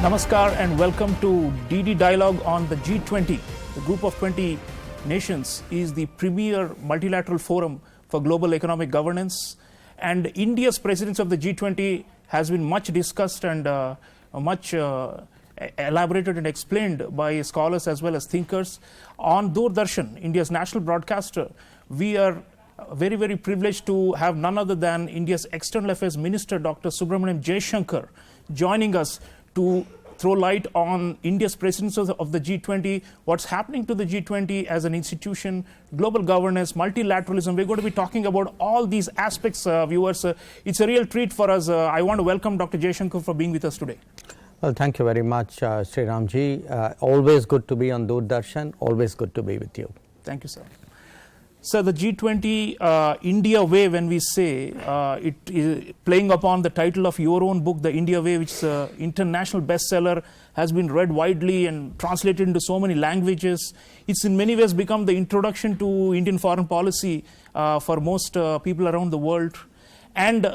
Namaskar and welcome to DD Dialogue on the G20. The Group of 20 Nations is the premier multilateral forum for global economic governance, and India's presence of the G20 has been much discussed and much elaborated and explained by scholars as well as thinkers. On Doordarshan, India's national broadcaster, we are very, very privileged to have none other than India's External Affairs Minister, Dr. Subrahmanyam Jaishankar, joining us to throw light on India's presence of the G20, what's happening to the G20 as an institution, global governance, multilateralism. We're going to be talking about all these aspects, viewers. It's a real treat for us. I want to welcome Dr. Jaishankar for being with us today. Well, thank you very much, Sriramji. Always good to be on Doordarshan, always good to be with you. Thank you, sir. So the G20 India Way, when we say it is playing upon the title of your own book, The India Way, which is an international bestseller, has been read widely and translated into so many languages. It's in many ways become the introduction to Indian foreign policy for most people around the world. And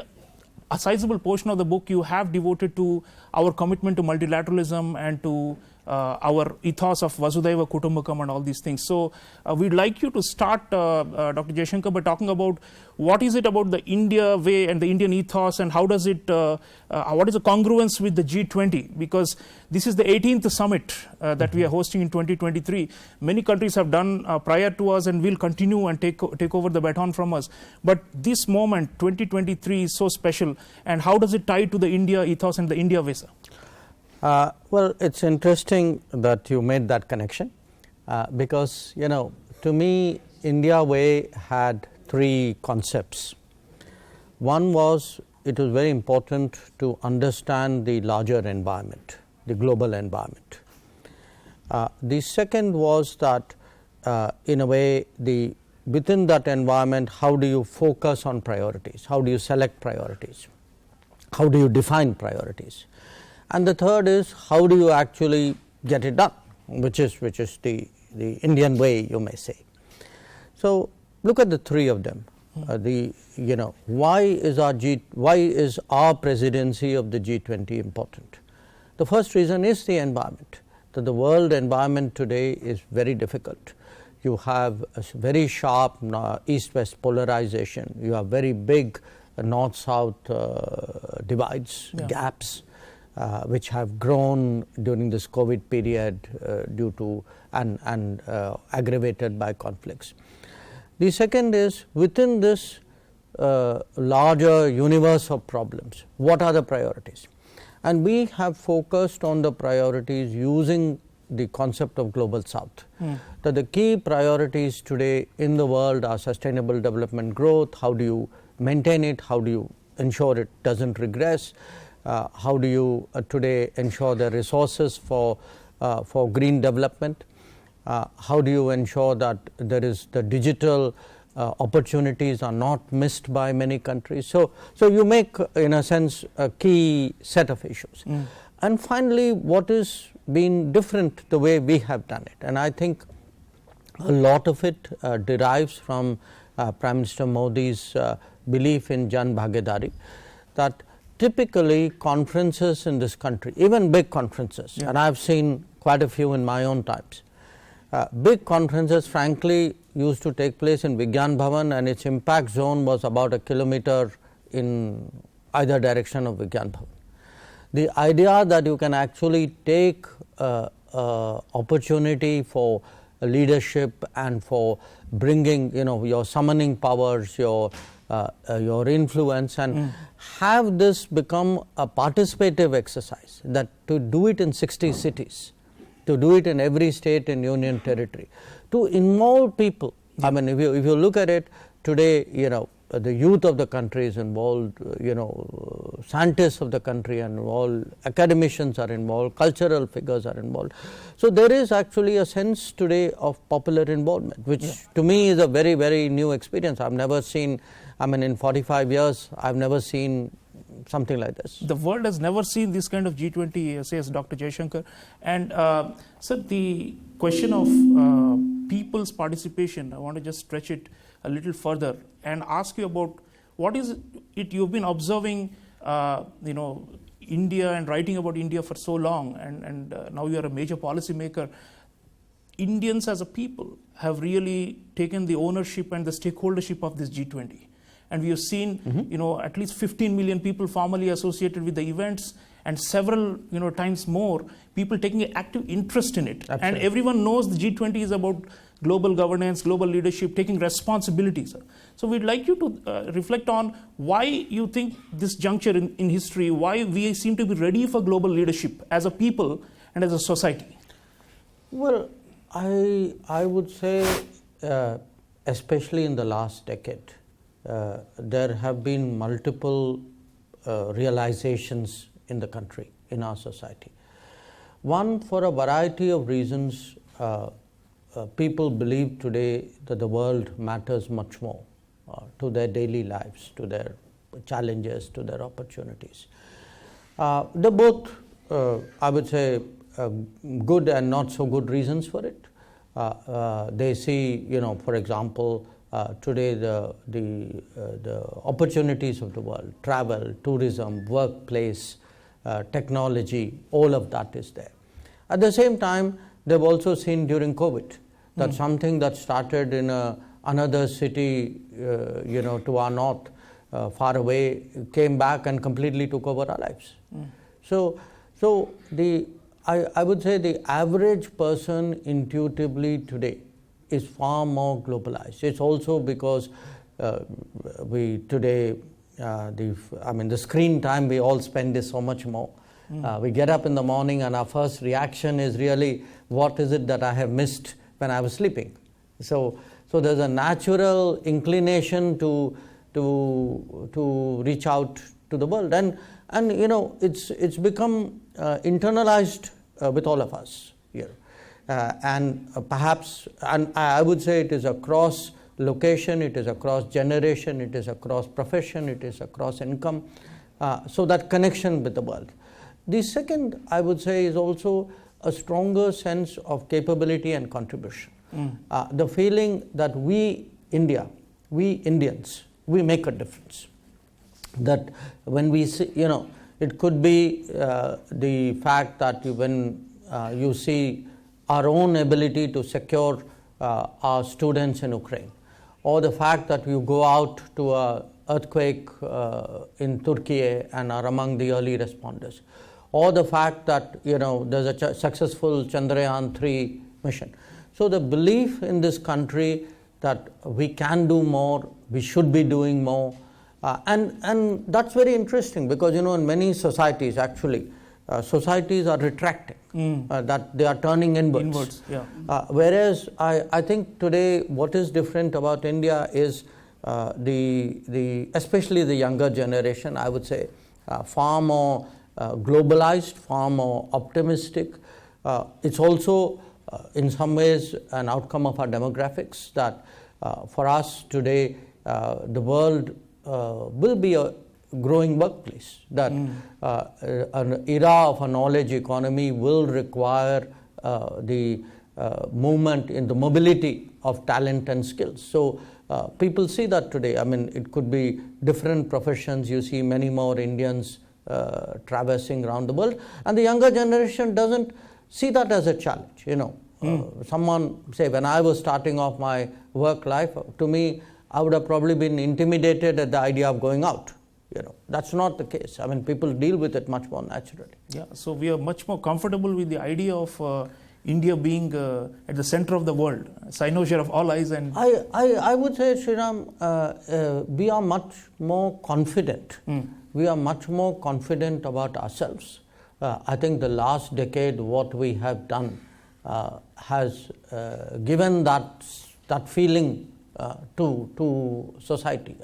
a sizable portion of the book you have devoted to our commitment to multilateralism and to our ethos of Vasudhaiva Kutumbakam and all these things. So we'd like you to start, Dr. Jaishankar, by talking about what is it about the India way and the Indian ethos, and how does it, what is the congruence with the G20? Because this is the 18th summit that we are hosting in 2023. Many countries have done prior to us and will continue and take over the baton from us. But this moment, 2023, is so special. And how does it tie to the India ethos and the India way, sir? Well, it's interesting that you made that connection because, you know, to me, India Way had three concepts. One was, it was very important to understand the larger environment, the global environment. The second was that, in a way, within that environment, how do you focus on priorities? How do you select priorities? How do you define priorities? And the third is, how do you actually get it done, which is the Indian way, you may say. So look at the three of them. Why is our presidency of the G20 important? The first reason is the environment. That the world environment today is very difficult. You have a very sharp east-west polarization. You have very big north-south divides, gaps. Which have grown during this COVID period due to and aggravated by conflicts. The second is, within this larger universe of problems, what are the priorities? And we have focused on the priorities using the concept of Global South. That the key priorities today in the world are sustainable development growth. How do you maintain it? How do you ensure it doesn't regress? How do you today ensure the resources for green development? How do you ensure that there is the digital opportunities are not missed by many countries? So you make, in a sense, a key set of issues. And finally, what is been different the way we have done it? And I think a lot of it derives from Prime Minister Modi's belief in Jan Bhagidari, that typically conferences in this country, even big conferences, and I have seen quite a few in my own times, big conferences frankly used to take place in Vigyan Bhavan, and its impact zone was about a kilometer in either direction of Vigyan Bhavan. The idea that you can actually take opportunity for leadership and for bringing, your summoning powers, your influence, and have this become a participative exercise, that to do it in 60 cities, to do it in every state and union territory, to involve people. I mean, if you look at it today, the youth of the country is involved, scientists of the country are involved, academicians are involved, cultural figures are involved. So there is actually a sense today of popular involvement, which to me is a very, very new experience. I've never seen, in 45 years, I've never seen something like this. The world has never seen this kind of G20, says Dr. Jaishankar. And sir, the question of people's participation, I want to just stretch it a little further and ask you about what is it you've been observing, India and writing about India for so long, and now you are a major policy maker, Indians as a people have really taken the ownership and the stakeholdership of this G20. And we have seen, at least 15 million people formally associated with the events, and several, times more people taking an active interest in it. Absolutely. And everyone knows the G20 is about global governance, global leadership, taking responsibilities. So we'd like you to reflect on why you think this juncture in history, why we seem to be ready for global leadership as a people and as a society. Well, I would say, especially in the last decade, there have been multiple realizations in the country, in our society. One, for a variety of reasons, people believe today that the world matters much more to their daily lives, to their challenges, to their opportunities. They're both, I would say, good and not so good reasons for it. They see, for example, today the opportunities of the world, travel, tourism, workplace, technology, all of that is there. At the same time, they've also seen during COVID that something that started in another city, to our north, far away, came back and completely took over our lives. So I would say the average person intuitively today is far more globalized. It's also because we today, the screen time we all spend is so much more. We get up in the morning and our first reaction is really, what is it that I have missed when I was sleeping? So there's a natural inclination to reach out to the world, and it's become internalized with all of us here, and perhaps, and I would say it is across location, it is across generation, it is across profession, it is across income, so that connection with the world. The second, I would say, is also a stronger sense of capability and contribution. The feeling that we Indians, we make a difference. That when we see, it could be the fact that when you see our own ability to secure our students in Ukraine, or the fact that you go out to an earthquake in Turkey and are among the early responders, or the fact that there's a successful Chandrayaan-3 mission. So the belief in this country that we can do more, we should be doing more, and that's very interesting because in many societies actually, societies are retracting, that they are turning inwards. Whereas I think today what is different about India is especially the younger generation, I would say, far more globalized, far more optimistic. It's also in some ways an outcome of our demographics that for us today the world will be a growing workplace, that an era of a knowledge economy will require the movement in the mobility of talent and skills. So people see that today. It could be different professions. You see many more Indians traversing around the world, and the younger generation doesn't see that as a challenge. Someone say, when I was starting off my work life, to me, I would have probably been intimidated at the idea of going out. That's not the case. People deal with it much more naturally. Yeah, so we are much more comfortable with the idea of India being at the center of the world, cynosure of all eyes. And I would say, Sriram, we are much more confident. We are much more confident about ourselves. I think the last decade, what we have done has given that feeling to society.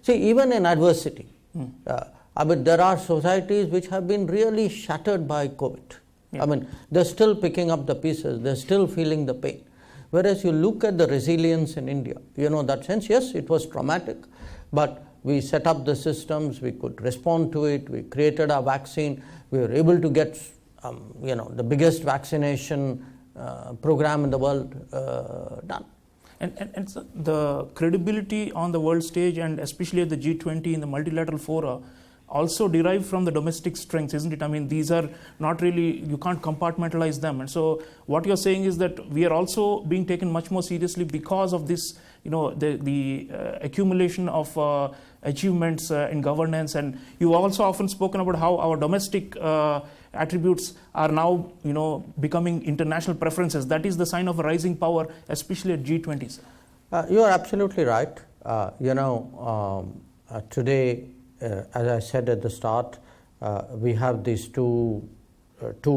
See, even in adversity, there are societies which have been really shattered by COVID. They're still picking up the pieces, they're still feeling the pain. Whereas you look at the resilience in India, that sense, yes, it was traumatic, but we set up the systems, we could respond to it, we created our vaccine, we were able to get the biggest vaccination program in the world done. And so the credibility on the world stage, and especially at the G20 in the multilateral fora, also derive from the domestic strengths, isn't it? I mean, these are not really, you can't compartmentalize them. And so what you're saying is that we are also being taken much more seriously because of this, the accumulation of achievements in governance. And you've also often spoken about how our domestic attributes are now, becoming international preferences. That is the sign of a rising power, especially at G20s. You are absolutely right. Today, as I said at the start, we have these two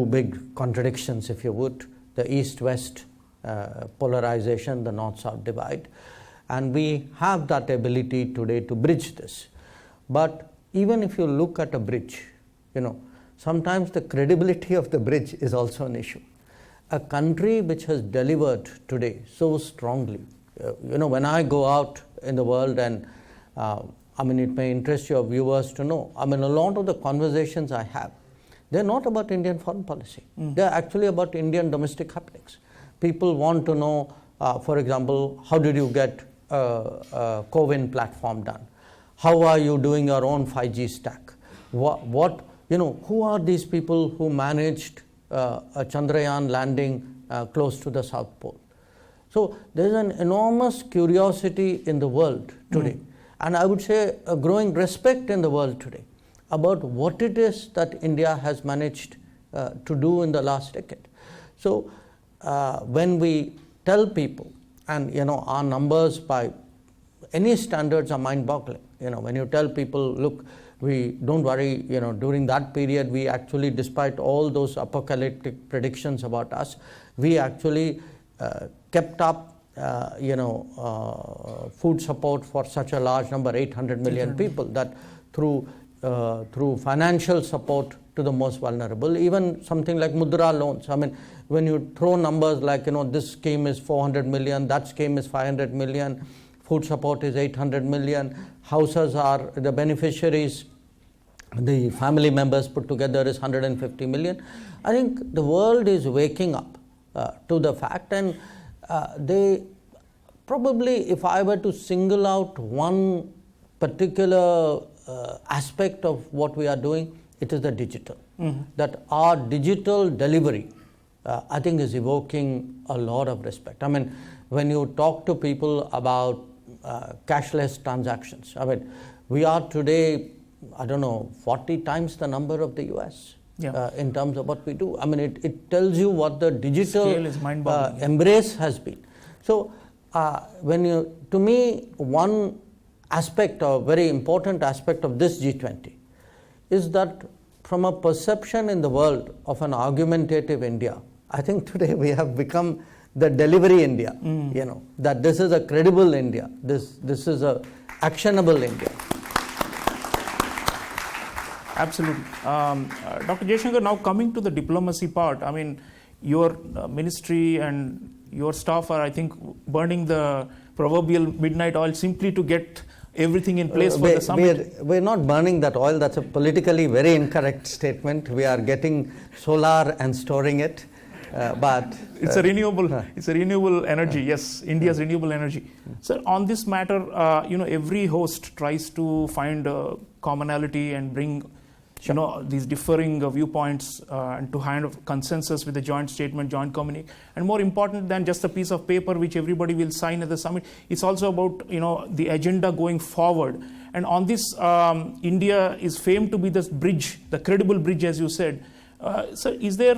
big contradictions, if you would, the East-West polarization, the North-South divide. And we have that ability today to bridge this. But even if you look at a bridge, sometimes the credibility of the bridge is also an issue. A country which has delivered today so strongly, when I go out in the world and it may interest your viewers to know, a lot of the conversations I have, they're not about Indian foreign policy. They're actually about Indian domestic happenings. People want to know, for example, how did you get a CoWIN platform done? How are you doing your own 5G stack? Who are these people who managed a Chandrayaan landing close to the South Pole? So there's an enormous curiosity in the world today, and I would say a growing respect in the world today about what it is that India has managed to do in the last decade. So when we tell people, and our numbers by any standards are mind-boggling. When you tell people, look, we don't worry, during that period, we actually, despite all those apocalyptic predictions about us, we actually kept up, food support for such a large number, 800 million people, that through financial support to the most vulnerable, even something like Mudra loans. When you throw numbers like, this scheme is 400 million, that scheme is 500 million, food support is 800 million, houses are the beneficiaries, the family members put together is 150 million. I think the world is waking up to the fact, and they probably, if I were to single out one particular aspect of what we are doing, it is the digital. That our digital delivery, I think, is evoking a lot of respect. When you talk to people about cashless transactions, we are today, 40 times the number of the US in terms of what we do. It tells you what the digital embrace has been. So, to me, one aspect, or very important aspect of this G20 is that from a perception in the world of an argumentative India, I think today we have become the delivery India, that this is a credible India, this is a actionable India. Absolutely. Dr. Jaishankar, now coming to the diplomacy part, your ministry and your staff are, I think, burning the proverbial midnight oil simply to get everything in place for the summit. We're not burning that oil. That's a politically very incorrect statement. We are getting solar and storing it. But it's a renewable energy. Yes, India's renewable energy. So on this matter, every host tries to find a commonality and bring these differing viewpoints and to kind of consensus with the joint statement, joint communique. And more important than just a piece of paper which everybody will sign at the summit, it's also about the agenda going forward. And on this, India is famed to be this bridge, the credible bridge, as you said. So is there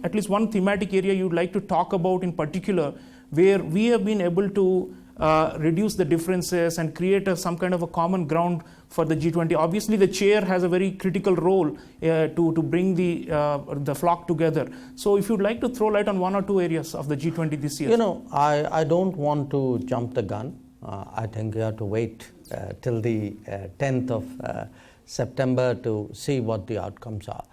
at least one thematic area you'd like to talk about in particular where we have been able to reduce the differences and create some kind of a common ground for the G20? Obviously, the chair has a very critical role to bring the flock together. So if you'd like to throw light on one or two areas of the G20 this year. I don't want to jump the gun. I think we have to wait till the 10th of September to see what the outcomes are.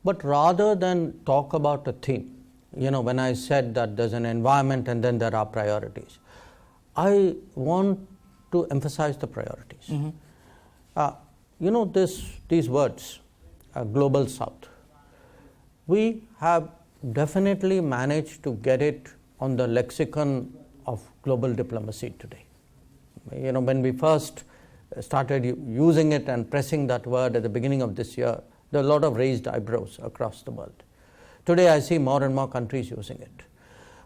But rather than talk about a theme, when I said that there's an environment and then there are priorities, I want to emphasize the priorities. These words, Global South, we have definitely managed to get it on the lexicon of global diplomacy today. When we first started using it and pressing that word at the beginning of this year, there are a lot of raised eyebrows across the world. Today I see more and more countries using it.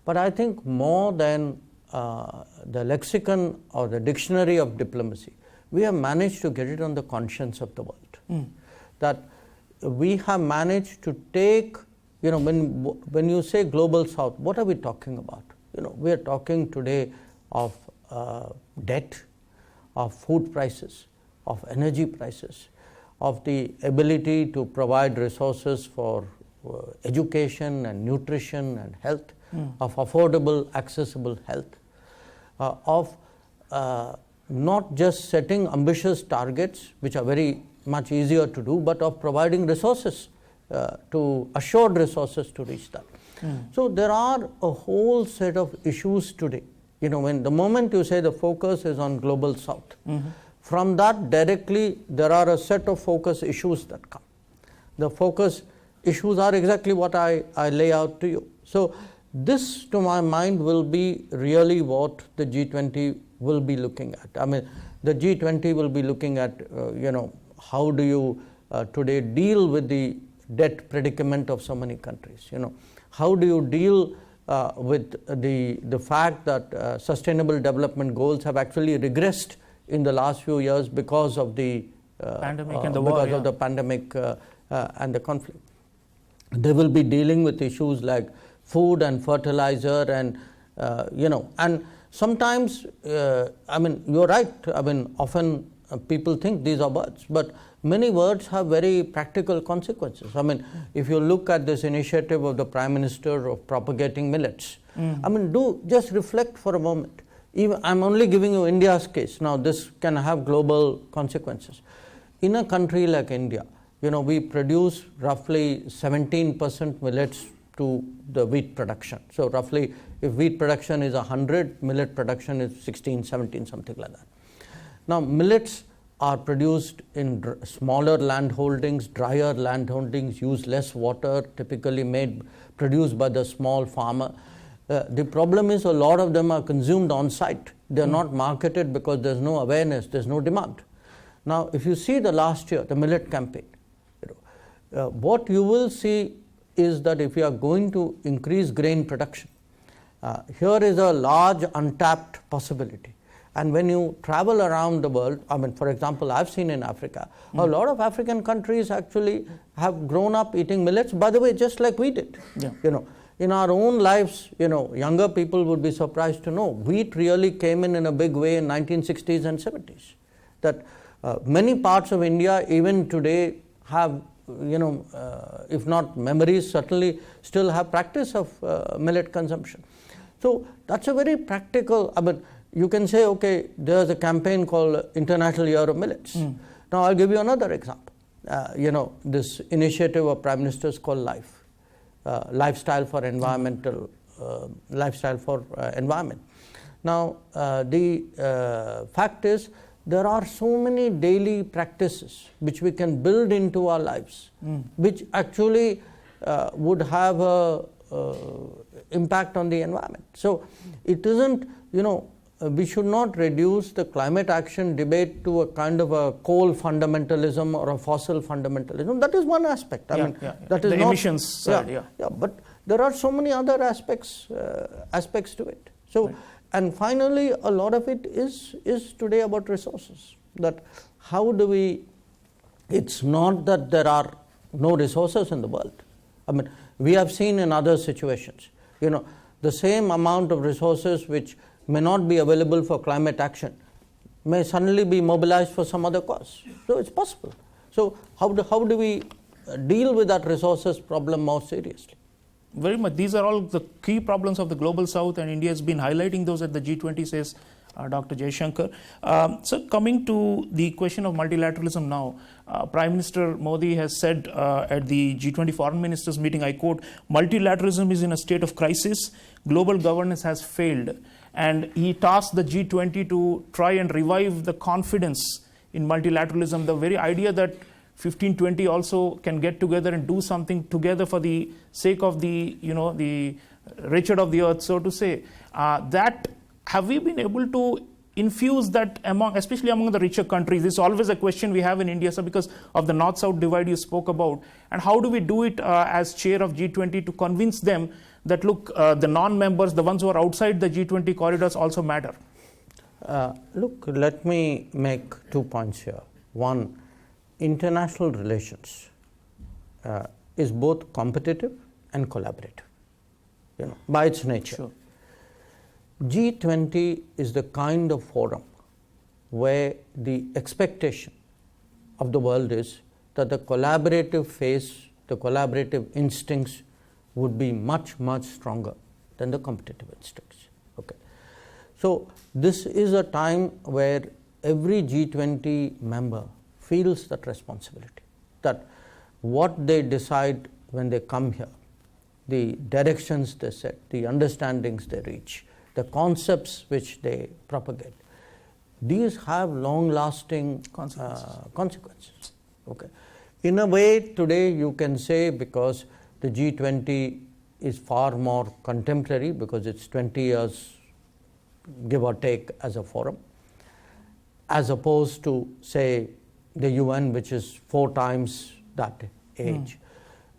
But I think more than the lexicon or the dictionary of diplomacy, we have managed to get it on the conscience of the world. That we have managed to take, when you say global south, what are we talking about? We are talking today of debt, of food prices, of energy prices, of the ability to provide resources for education and nutrition and health, of affordable, accessible health, of not just setting ambitious targets, which are very much easier to do, but of providing resources, assured resources to reach that. So there are a whole set of issues today. When the moment you say the focus is on global south, from that directly there are a set of focus issues that come. The focus issues are exactly what I lay out to you. So this, to my mind, will be really what the G20 will be looking at. I mean, the G20 will be looking at, how do you today deal with the debt predicament of so many countries? How do you deal with the fact that sustainable development goals have actually regressed in the last few years because of the pandemic and the war, of the pandemic and the conflict. They will be dealing with issues like food and fertilizer and and sometimes you're right. Often people think these are words, but many words have very practical consequences. If you look at this initiative of the Prime Minister of propagating millets, do just reflect for a moment. I'm only giving you India's case. Now this can have global consequences. In a country like India, we produce roughly 17% millets to the wheat production. So roughly, if wheat production is 100, millet production is 16, 17, something like that. Now millets are produced in smaller land holdings, drier land holdings, use less water, typically produced by the small farmer. The problem is a lot of them are consumed on site. They are not marketed because there's no awareness, there's no demand. Now, if you see the last year, the millet campaign, what you will see is that if you are going to increase grain production, here is a large untapped possibility. And when you travel around the world, for example, I've seen in Africa, a lot of African countries actually have grown up eating millets, by the way, just like we did. Yeah. In our own lives, younger people would be surprised to know wheat really came in a big way in 1960s and 70s. That many parts of India, even today, have, if not memories, certainly still have practice of millet consumption. So that's a very practical, you can say, okay, there's a campaign called International Year of Millets. Now I'll give you another example. This initiative of Prime Ministers called LIFE. Lifestyle for environmental, lifestyle for environment. Now, the fact is, there are so many daily practices which we can build into our lives, which actually would have a impact on the environment. So, it isn't, we should not reduce the climate action debate to a kind of a coal fundamentalism or a fossil fundamentalism. That is one aspect. That is the not, emissions side. But there are so many other aspects to it. So, right. And finally, a lot of it is today about resources. That how do we? It's not that there are no resources in the world. We have seen in other situations, the same amount of resources which may not be available for climate action may suddenly be mobilized for some other cause. So it's possible. So how do we deal with that resources problem more seriously? Very much. These are all the key problems of the global south, and India has been highlighting those at the G20, says Dr. Jaishankar. So coming to the question of multilateralism now, Prime Minister Modi has said at the G20 foreign ministers meeting, I quote, multilateralism is in a state of crisis, global governance has failed. And he tasked the G20 to try and revive the confidence in multilateralism, the very idea that 15, 20 also can get together and do something together for the sake of the wretched of the earth, so to say. That have we been able to infuse that especially among the richer countries? This is always a question we have in India, sir, because of the north-south divide you spoke about. And how do we do it as chair of G20 to convince them that, look, the non-members, the ones who are outside the G20 corridors also matter? Look, let me make 2 points here. One, international relations is both competitive and collaborative, by its nature. Sure. G20 is the kind of forum where the expectation of the world is that the collaborative phase, the collaborative instincts would be much, much stronger than the competitive instincts. Okay. So this is a time where every G20 member feels that responsibility, that what they decide when they come here, the directions they set, the understandings they reach, the concepts which they propagate, these have long-lasting consequences. Okay. In a way, today you can say, because the G20 is far more contemporary, because it's 20 years, give or take, as a forum, as opposed to, say, the UN, which is 4 times that age.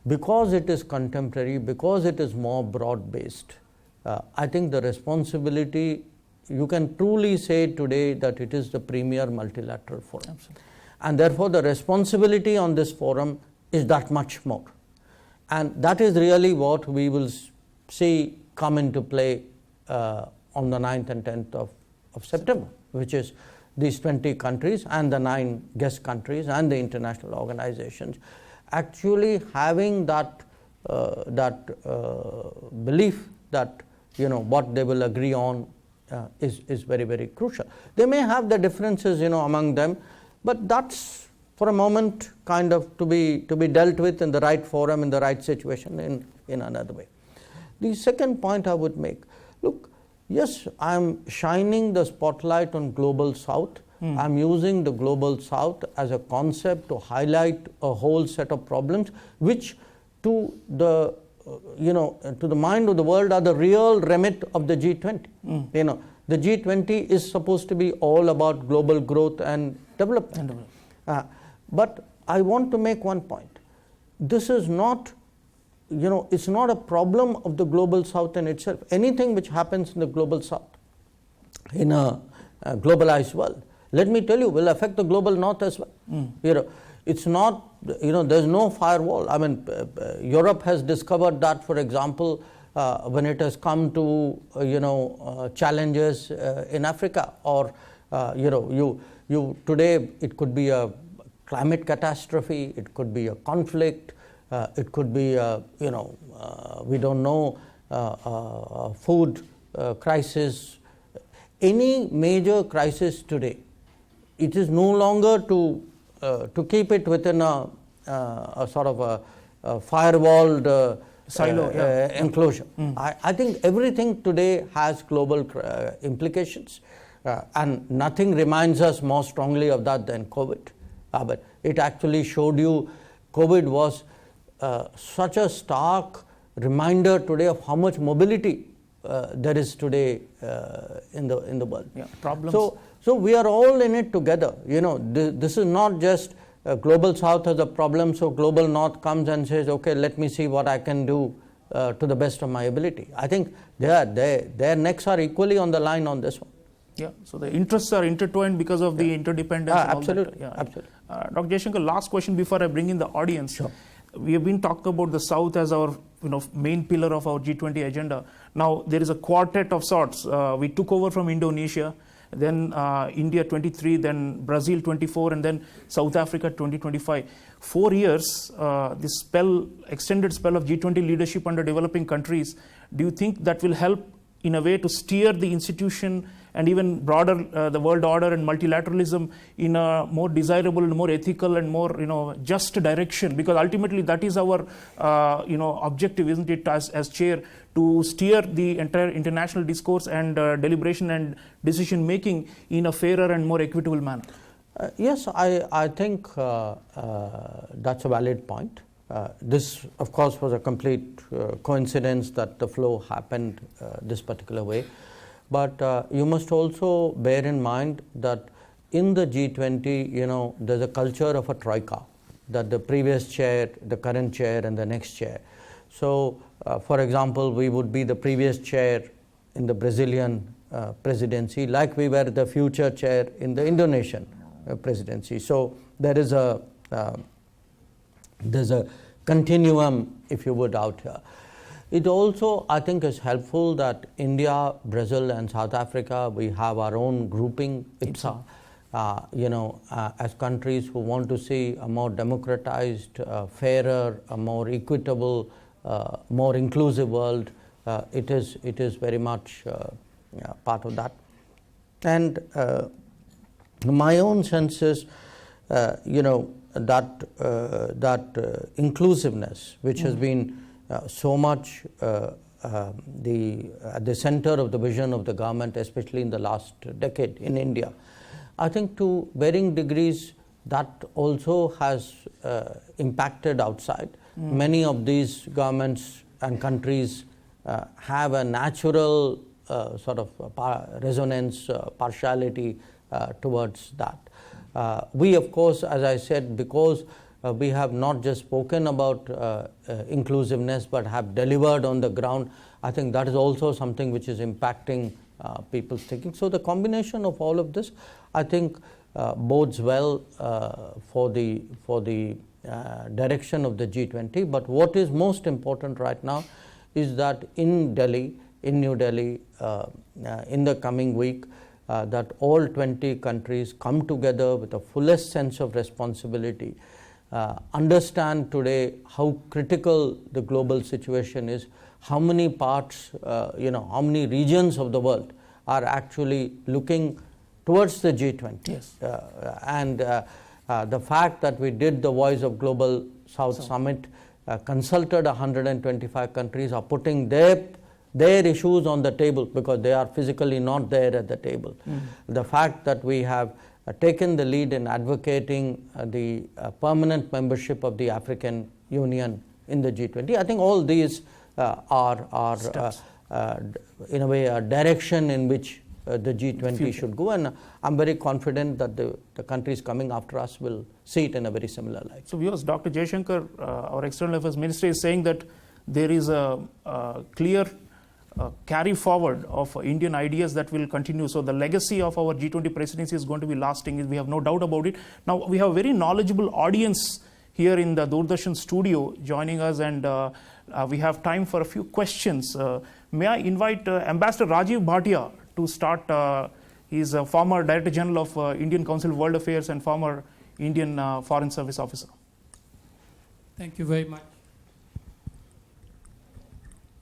Because it is contemporary, because it is more broad-based, I think the responsibility, you can truly say today that it is the premier multilateral forum. Absolutely. And therefore the responsibility on this forum is that much more. And that is really what we will see come into play on the 9th and 10th of September, which is these 20 countries and the 9 guest countries and the international organizations actually having that belief that what they will agree on is very, very crucial. They may have the differences among them, but that's for a moment kind of to be dealt with in the right forum, in the right situation, in another way. The second point I would make, look, yes, I'm shining the spotlight on Global South. I'm using the Global South as a concept to highlight a whole set of problems which to the to the mind of the world are the real remit of the G20. The G20 is supposed to be all about global growth and development. But I want to make one point. This is not, it's not a problem of the Global South in itself. Anything which happens in the Global South, in a globalized world, let me tell you, will affect the Global North as well. It's not, there's no firewall. I mean, Europe has discovered that, for example, when it has come to, challenges in Africa, or, you today it could be a climate catastrophe, it could be a conflict, it could be a, we don't know, food crisis. Any major crisis today, it is no longer to keep it within a sort of a firewalled silo enclosure. I think everything today has global implications, and nothing reminds us more strongly of that than COVID. But it actually showed you, COVID was such a stark reminder today of how much mobility there is today in the world. Problems. So we are all in it together. This is not just Global South has a problem, so Global North comes and says, okay, let me see what I can do to the best of my ability. I think their necks are equally on the line on this one. Yeah, so the interests are intertwined because of the interdependence. Absolutely. Absolutely. Dr. Jaishankar, last question before I bring in the audience. Sure. We have been talking about the South as our main pillar of our G20 agenda. Now there is a quartet of sorts. We took over from Indonesia, then India 23, then Brazil 24, and then South Africa 2025. 4 years, this extended spell of G20 leadership under developing countries, do you think that will help in a way to steer the institution and even broader the world order and multilateralism in a more desirable and more ethical and more just direction? Because ultimately that is our objective, isn't it, as chair, to steer the entire international discourse and deliberation and decision making in a fairer and more equitable manner? Yes, I think that's a valid point. This, of course, was a complete coincidence that the flow happened this particular way. But you must also bear in mind that in the G20, there's a culture of a troika, that the previous chair, the current chair, and the next chair. So, for example, we would be the previous chair in the Brazilian presidency, like we were the future chair in the Indonesian presidency. So there is there's a continuum, if you would, out here. It also, I think, is helpful that India, Brazil, and South Africa, we have our own grouping, IPSA, as countries who want to see a more democratized, fairer, a more equitable, more inclusive world. It is very much part of that. And my own sense is, that inclusiveness, which has been so much at the center of the vision of the government, especially in the last decade in India. I think to varying degrees that also has impacted outside. Many of these governments and countries have a natural sort of resonance, partiality towards that. We, of course, as I said, because we have not just spoken about inclusiveness but have delivered on the ground, I think that is also something which is impacting people's thinking. So the combination of all of this, I think, bodes well for the direction of the G20. But what is most important right now is that in New Delhi, in the coming week, that all 20 countries come together with a fullest sense of responsibility, understand today how critical the global situation is, how many parts, how many regions of the world are actually looking towards the G20. Yes. And the fact that we did the Voice of Global South Summit, consulted 125 countries, are putting their issues on the table because they are physically not there at the table. The fact that we have taken the lead in advocating the permanent membership of the African Union in the G20, I think all these are in a way a direction in which the G20 should go, and I'm very confident that the countries coming after us will see it in a very similar light. So viewers, Dr. Jaishankar, our External Affairs Minister, is saying that there is a clear carry forward of Indian ideas that will continue. So the legacy of our G20 presidency is going to be lasting. We have no doubt about it. Now we have a very knowledgeable audience here in the Doordarshan studio joining us, and we have time for a few questions. May I invite Ambassador Rajiv Bhatia to start. He is a former Director General of Indian Council of World Affairs and former Indian Foreign Service officer. Thank you very much.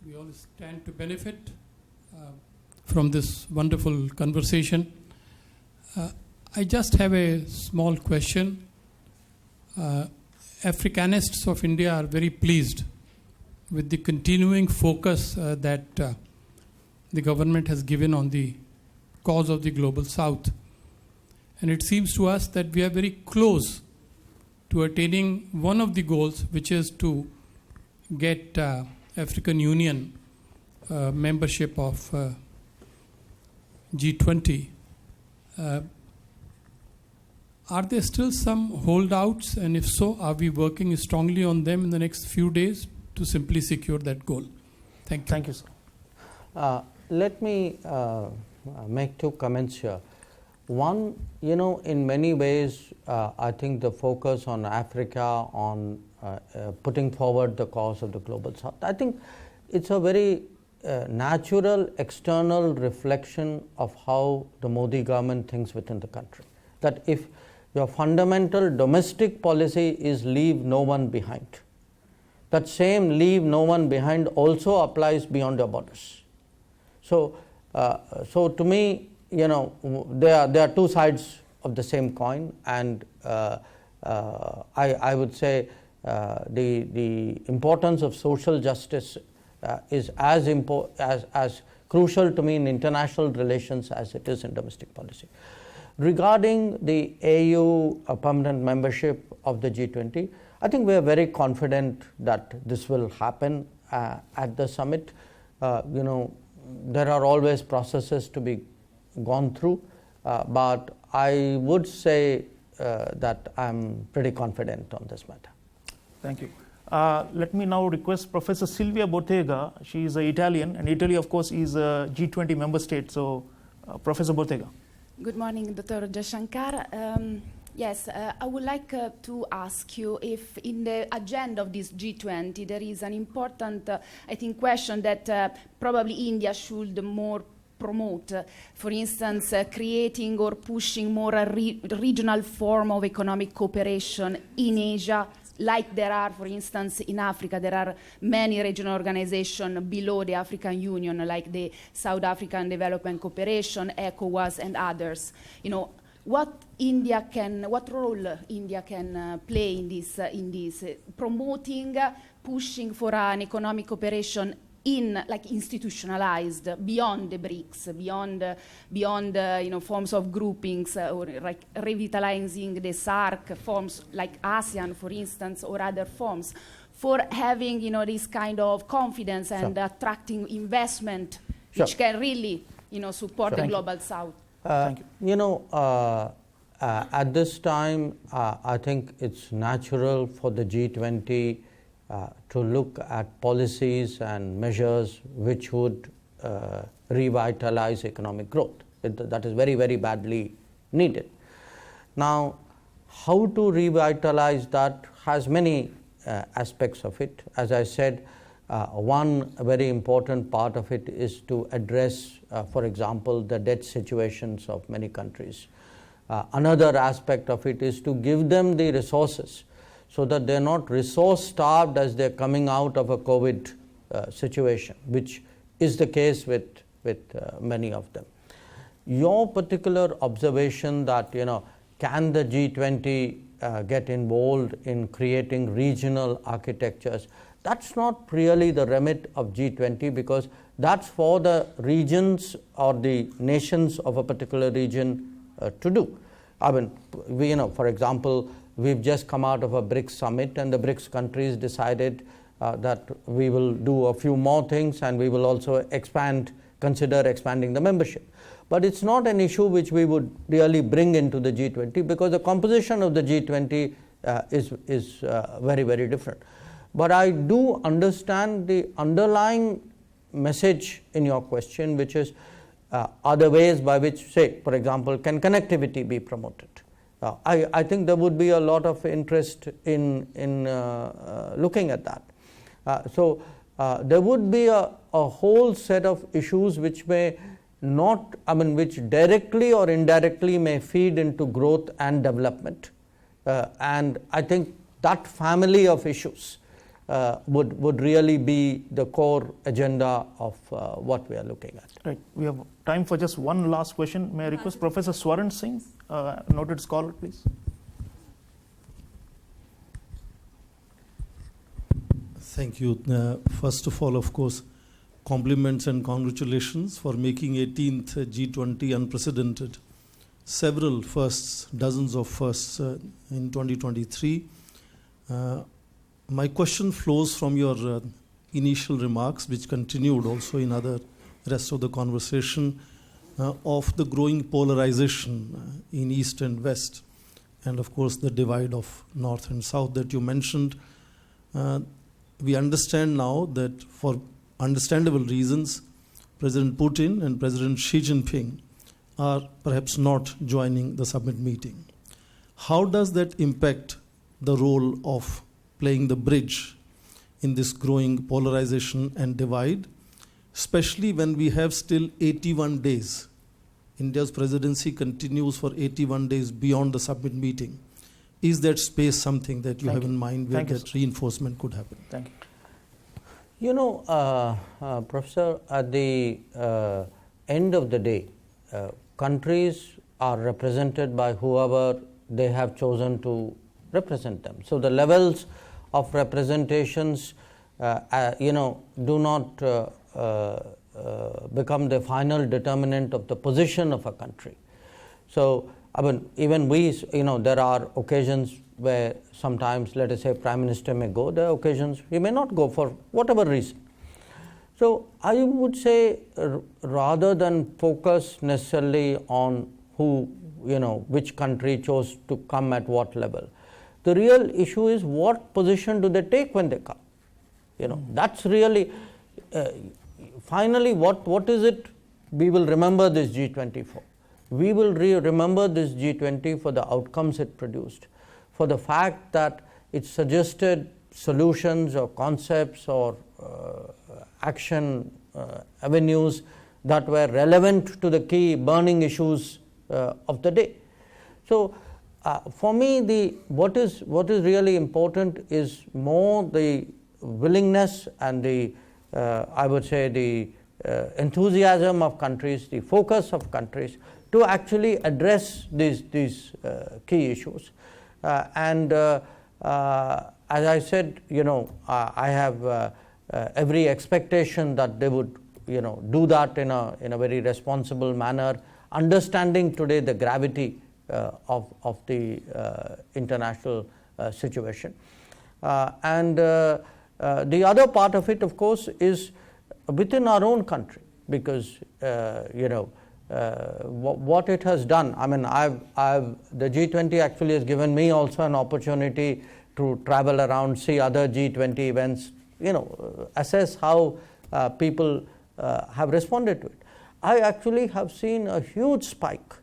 We all stand to benefit from this wonderful conversation. I just have a small question. Africanists of India are very pleased with the continuing focus that the government has given on the cause of the Global South. And it seems to us that we are very close to attaining one of the goals, which is to get African Union membership of G20. Are there still some holdouts, and if so, are we working strongly on them in the next few days to simply secure that goal? Thank you. Thank you, sir. Let me make two comments here. One, in many ways, I think the focus on Africa, on putting forward the cause of the Global South, I think it's a very natural external reflection of how the Modi government thinks within the country. That if your fundamental domestic policy is leave no one behind, that same leave no one behind also applies beyond your borders. So to me, there are two sides of the same coin, and I would say the importance of social justice is as crucial to me in international relations as it is in domestic policy. Regarding the AU permanent membership of the G20, I think we are very confident that this will happen at the summit. there are always processes to be gone through, but I would say that I'm pretty confident on this matter. Thank you. Let me now request Professor Silvia Bottega. She is Italian, and Italy, of course, is a G20 member state. So, Professor Bottega. Good morning, Dr. Jaishankar. Yes, I would like to ask you if in the agenda of this G20 there is an important, I think, question that probably India should more promote, for instance, creating or pushing more a regional form of economic cooperation in Asia, like there are, for instance, in Africa. There are many regional organizations below the African Union, like the South African Development Cooperation, ECOWAS, and others. You know, what role India can play in this promoting, pushing for an economic cooperation like institutionalized beyond the BRICS, beyond forms of groupings, or like revitalizing the SARC forms like ASEAN, for instance, or other forms, for having this kind of confidence and attracting investment, which can really support the global South. Thank you. At this time, I think it's natural for the G20 to look at policies and measures which would revitalize economic growth. That is very, very badly needed. Now, how to revitalize that has many aspects of it. As I said, one very important part of it is to address, for example, the debt situations of many countries. Another aspect of it is to give them the resources so that they're not resource starved as they're coming out of a COVID situation, which is the case with many of them. Your particular observation that, can the G20 get involved in creating regional architectures, that's not really the remit of G20, because that's for the regions or the nations of a particular region to do. I mean, for example, we've just come out of a BRICS summit, and the BRICS countries decided that we will do a few more things, and we will also consider expanding the membership. But it's not an issue which we would really bring into the G20, because the composition of the G20 is very, very different. But I do understand the underlying message in your question, which is are there ways by which, say, for example, can connectivity be promoted? I think there would be a lot of interest in looking at that. So there would be a whole set of issues which may not, which directly or indirectly may feed into growth and development. And I think that family of issues would really be the core agenda of what we are looking at. Right. We have time for just one last question. May I request Professor Swaran Singh, noted scholar, please? Thank you. First of all, of course, compliments and congratulations for making 18th G20 unprecedented. Several firsts, dozens of firsts in 2023. My question flows from your initial remarks, which continued also in other rest of the conversation, of the growing polarization in East and West, and of course the divide of North and South that you mentioned. We understand now that for understandable reasons, President Putin and President Xi Jinping are perhaps not joining the summit meeting. How does that impact the role of playing the bridge in this growing polarization and divide, especially when we have still 81 days. India's presidency continues for 81 days beyond the summit meeting. Is that space something that you have in mind where that reinforcement could happen? Thank you. Professor, at the end of the day, countries are represented by whoever they have chosen to represent them. So the levels of representations, do not become the final determinant of the position of a country. So, even we, there are occasions where sometimes, let us say, Prime Minister may go. There are occasions he may not go for whatever reason. So I would say rather than focus necessarily on who, which country chose to come at what level, the real issue is what position do they take when they come. That's really, finally, what is it we will remember this G20 for? We will remember this G20 for the outcomes it produced, for the fact that it suggested solutions or concepts or action avenues that were relevant to the key burning issues of the day. So for me, what is really important is more the willingness and the I would say the enthusiasm of countries, the focus of countries to actually address these key issues. And as I said, I have every expectation that they would, do that in a very responsible manner, understanding today the gravity of the international situation. And the other part of it, of course, is within our own country, because what it has done. I mean, the G20 actually has given me also an opportunity to travel around, see other G20 events, assess how people have responded to it. I actually have seen a huge spike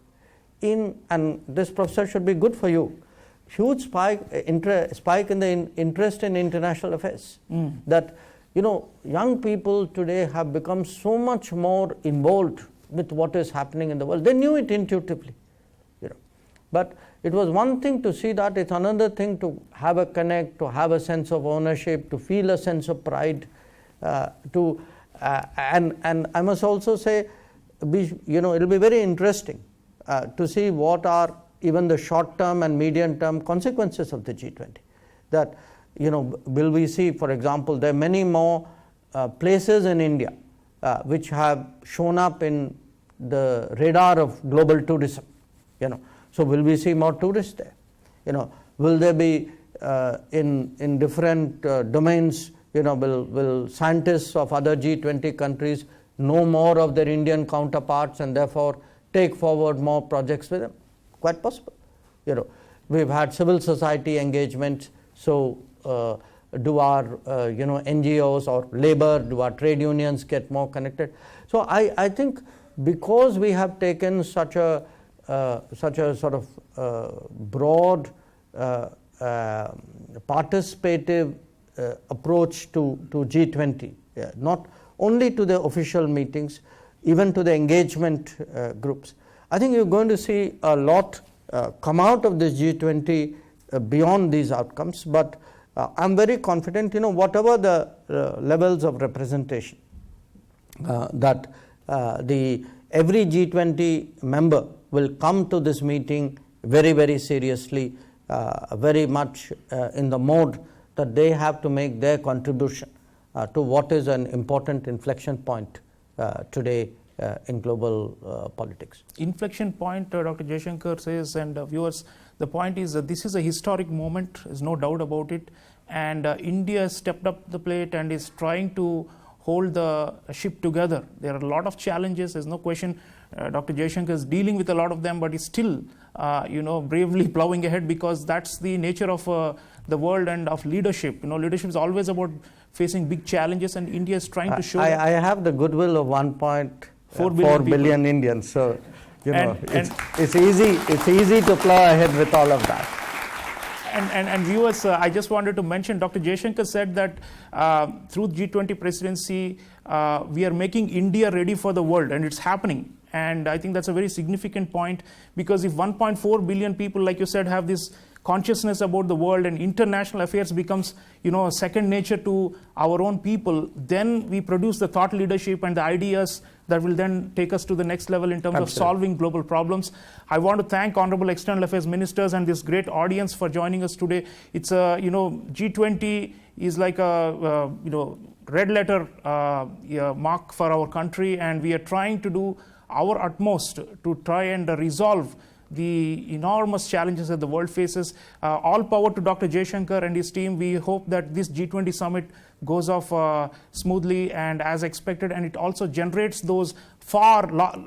in, and this, Professor, should be good for you, huge spike in the interest in international affairs. That, young people today have become so much more involved with what is happening in the world. They knew it intuitively, but it was one thing to see that, it's another thing to have a connect, to have a sense of ownership, to feel a sense of pride, and I must also say, it'll be very interesting to see what are even the short-term and medium-term consequences of the G20. That, will we see, for example, there are many more places in India which have shown up in the radar of global tourism. So will we see more tourists there? Will there be in different domains? Will scientists of other G20 countries know more of their Indian counterparts and therefore take forward more projects with them? Quite possible. We've had civil society engagements. So do our NGOs or labor, do our trade unions get more connected? So I think because we have taken such a sort of broad participative approach to G20, not only to the official meetings, even to the engagement groups, I think you're going to see a lot come out of this G20 beyond these outcomes. But I'm very confident, whatever the levels of representation that every G20 member will come to this meeting very, very seriously, very much in the mode that they have to make their contribution to what is an important inflection point today in global politics. Inflection point, Dr. Jaishankar says, and viewers, the point is that this is a historic moment, there's no doubt about it, and India has stepped up the plate and is trying to hold the ship together. There are a lot of challenges, there's no question. Dr. Jaishankar is dealing with a lot of them, but he's still, bravely plowing ahead, because that's the nature of the world and of leadership. Leadership is always about facing big challenges, and India is trying to show. I have the goodwill of 1.4 billion Indians, so it's easy to plow ahead with all of that. And viewers, I just wanted to mention, Dr. Jaishankar said that through G20 presidency, we are making India ready for the world, and it's happening. And I think that's a very significant point, because if 1.4 billion people, like you said, have this consciousness about the world, and international affairs becomes, a second nature to our own people, then we produce the thought leadership and the ideas that will then take us to the next level in terms of solving global problems. I want to thank Honorable External Affairs Ministers and this great audience for joining us today. It's a, G20 is like a, red letter mark for our country, and we are trying to do our utmost to try and resolve the enormous challenges that the world faces. All power to Dr. Jaishankar and his team. We hope that this G20 summit goes off smoothly and as expected, and it also generates those far long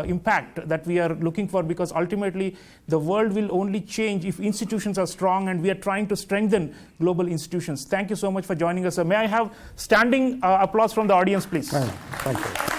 impact that we are looking for, because ultimately the world will only change if institutions are strong, and we are trying to strengthen global institutions. Thank you so much for joining us. May I have standing applause from the audience, please? Thank you.